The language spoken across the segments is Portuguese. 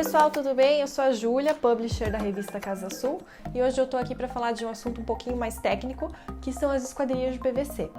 pessoal, tudo bem? Eu sou a Júlia, publisher da revista Casa Sul, e hoje eu tô aqui para falar de um assunto um pouquinho mais técnico, que são as esquadrias de PVC.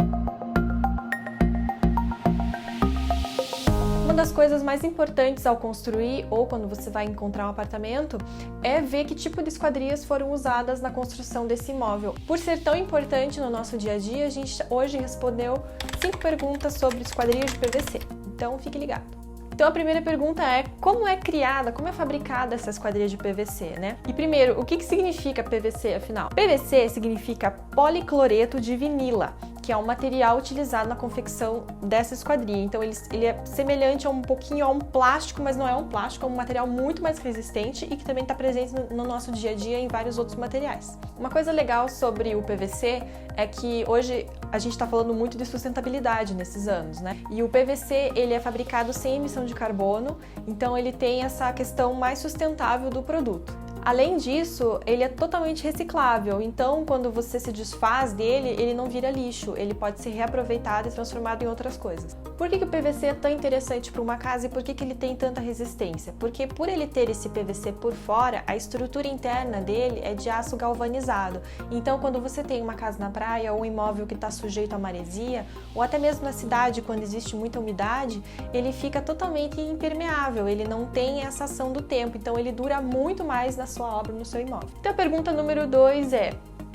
Uma das coisas mais importantes ao construir ou quando você vai encontrar um apartamento é ver que tipo de esquadrias foram usadas na construção desse imóvel. Por ser tão importante no nosso dia a dia, a gente hoje respondeu 5 perguntas sobre esquadrias de PVC, então fique ligado. Então a primeira pergunta é como é criada, como é fabricada essa esquadria de PVC, né? E primeiro, o que significa PVC afinal? PVC significa policloreto de vinila, que é um material utilizado na confecção dessa esquadria. Então ele é semelhante a um pouquinho a um plástico, mas não é um plástico, é um material muito mais resistente e que também está presente no nosso dia a dia em vários outros materiais. Uma coisa legal sobre o PVC é que hoje a gente está falando muito de sustentabilidade nesses anos, né? E o PVC ele é fabricado sem emissão de carbono, então ele tem essa questão mais sustentável do produto. Além disso, ele é totalmente reciclável, então quando você se desfaz dele, ele não vira lixo, ele pode ser reaproveitado e transformado em outras coisas. Por que o PVC é tão interessante para uma casa e por que ele tem tanta resistência? Porque por ele ter esse PVC por fora, a estrutura interna dele é de aço galvanizado. Então quando você tem uma casa na praia ou um imóvel que está sujeito a maresia, ou até mesmo na cidade quando existe muita umidade, ele fica totalmente impermeável, ele não tem essa ação do tempo, então ele dura muito mais na sua obra, no seu imóvel. Então a pergunta número 2 é: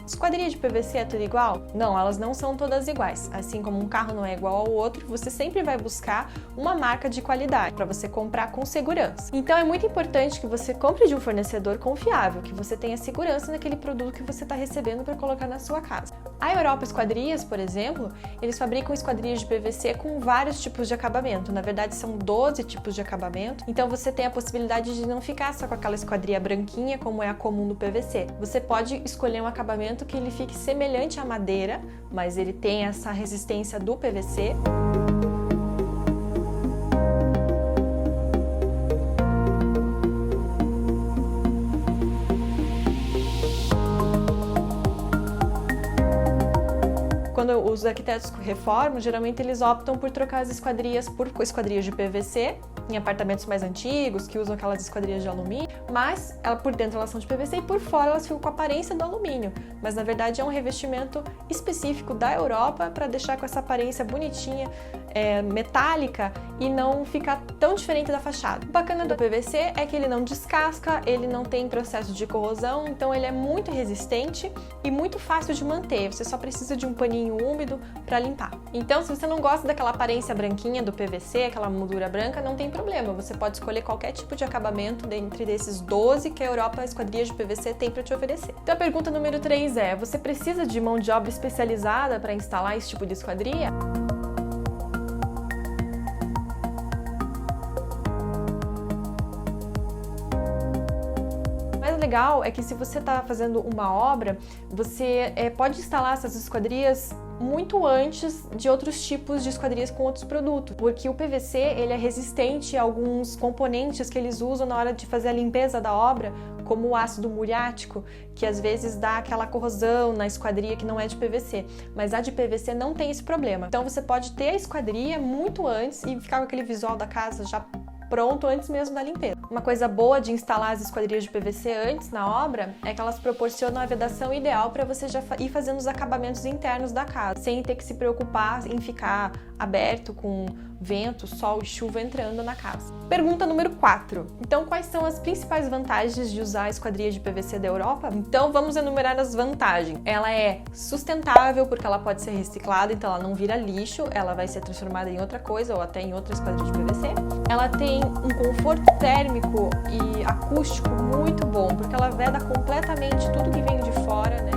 esquadria de PVC é tudo igual? Não, elas não são todas iguais. Assim como um carro não é igual ao outro, você sempre vai buscar uma marca de qualidade para você comprar com segurança. Então é muito importante que você compre de um fornecedor confiável, que você tenha segurança naquele produto que você está recebendo para colocar na sua casa. A Europa Esquadrias, por exemplo, eles fabricam esquadrias de PVC com vários tipos de acabamento. Na verdade, são 12 tipos de acabamento. Então você tem a possibilidade de não ficar só com aquela esquadria branquinha, como é a comum do PVC. Você pode escolher um acabamento que ele fique semelhante à madeira, mas ele tem essa resistência do PVC. Quando os arquitetos reformam, geralmente eles optam por trocar as esquadrias por esquadrias de PVC, em apartamentos mais antigos, que usam aquelas esquadrias de alumínio, mas por dentro elas são de PVC e por fora elas ficam com a aparência do alumínio. Mas na verdade é um revestimento específico da Europa para deixar com essa aparência bonitinha, metálica e não ficar tão diferente da fachada. O bacana do PVC é que ele não descasca, ele não tem processo de corrosão, então ele é muito resistente e muito fácil de manter. Você só precisa de um paninho úmido para limpar. Então, se você não gosta daquela aparência branquinha do PVC, aquela moldura branca, não tem problema. Você pode escolher qualquer tipo de acabamento dentre desses 12 que a Europa Esquadrias de PVC tem para te oferecer. Então, a pergunta número 3 é: você precisa de mão de obra especializada para instalar esse tipo de esquadria? Legal é que se você está fazendo uma obra, você pode instalar essas esquadrias muito antes de outros tipos de esquadrias com outros produtos, porque o PVC ele é resistente a alguns componentes que eles usam na hora de fazer a limpeza da obra, como o ácido muriático, que às vezes dá aquela corrosão na esquadria que não é de PVC, mas a de PVC não tem esse problema. Então você pode ter a esquadria muito antes e ficar com aquele visual da casa já pronto antes mesmo da limpeza. Uma coisa boa de instalar as esquadrias de PVC antes na obra é que elas proporcionam a vedação ideal para você já ir fazendo os acabamentos internos da casa, sem ter que se preocupar em ficar aberto com vento, sol e chuva entrando na casa. Pergunta número 4. Então, quais são as principais vantagens de usar a esquadria de PVC da Europa? Então, vamos enumerar as vantagens. Ela é sustentável porque ela pode ser reciclada, então ela não vira lixo, ela vai ser transformada em outra coisa ou até em outra esquadria de PVC. Ela tem um conforto térmico e acústico muito bom, porque ela veda completamente tudo que vem de fora, né?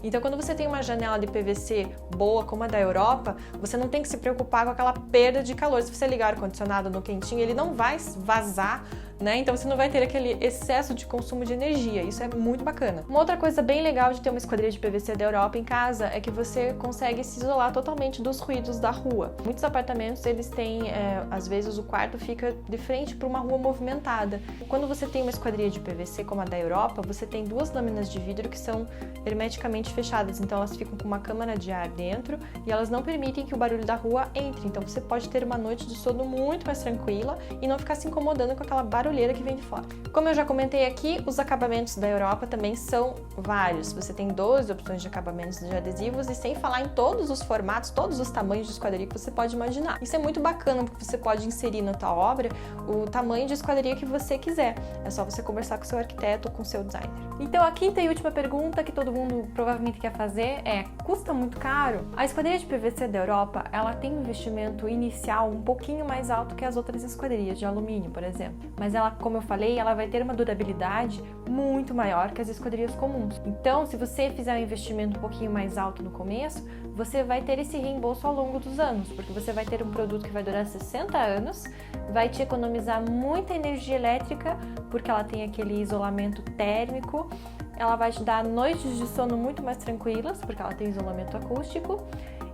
Então, quando você tem uma janela de PVC boa, como a da Europa, você não tem que se preocupar com aquela perda de calor. Se você ligar o ar-condicionado no quentinho, ele não vai vazar né? Então você não vai ter aquele excesso de consumo de energia, isso é muito bacana. Uma outra coisa bem legal de ter uma esquadria de PVC da Europa em casa é que você consegue se isolar totalmente dos ruídos da rua. Muitos apartamentos, eles têm, às vezes o quarto fica de frente para uma rua movimentada. Quando você tem uma esquadria de PVC como a da Europa, você tem duas lâminas de vidro que são hermeticamente fechadas, então elas ficam com uma câmara de ar dentro e elas não permitem que o barulho da rua entre, então você pode ter uma noite de sono muito mais tranquila e não ficar se incomodando com aquela barulheira que vem de fora. Como eu já comentei aqui, os acabamentos da Europa também são vários. Você tem 12 opções de acabamentos de adesivos e sem falar em todos os formatos, todos os tamanhos de esquadria que você pode imaginar. Isso é muito bacana porque você pode inserir na tua obra o tamanho de esquadria que você quiser. É só você conversar com o seu arquiteto ou com o seu designer. Então a quinta e última pergunta que todo mundo provavelmente quer fazer é: custa muito caro? A esquadria de PVC da Europa, ela tem um investimento inicial um pouquinho mais alto que as outras esquadrias de alumínio, por exemplo. Mas ela, como eu falei, ela vai ter uma durabilidade muito maior que as esquadrias comuns. Então, se você fizer um investimento um pouquinho mais alto no começo, você vai ter esse reembolso ao longo dos anos, porque você vai ter um produto que vai durar 60 anos, vai te economizar muita energia elétrica, porque ela tem aquele isolamento térmico, ela vai te dar noites de sono muito mais tranquilas, porque ela tem isolamento acústico.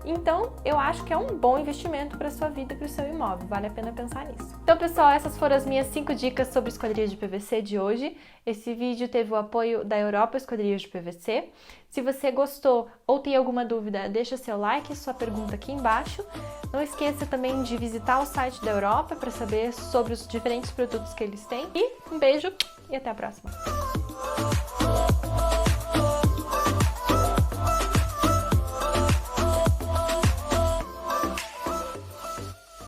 Então, eu acho que é um bom investimento para a sua vida e para o seu imóvel, vale a pena pensar nisso. Então, pessoal, essas foram as minhas 5 dicas sobre esquadrias de PVC de hoje. Esse vídeo teve o apoio da Europa Esquadrias de PVC. Se você gostou ou tem alguma dúvida, deixa seu like e sua pergunta aqui embaixo. Não esqueça também de visitar o site da Europa para saber sobre os diferentes produtos que eles têm. E um beijo e até a próxima!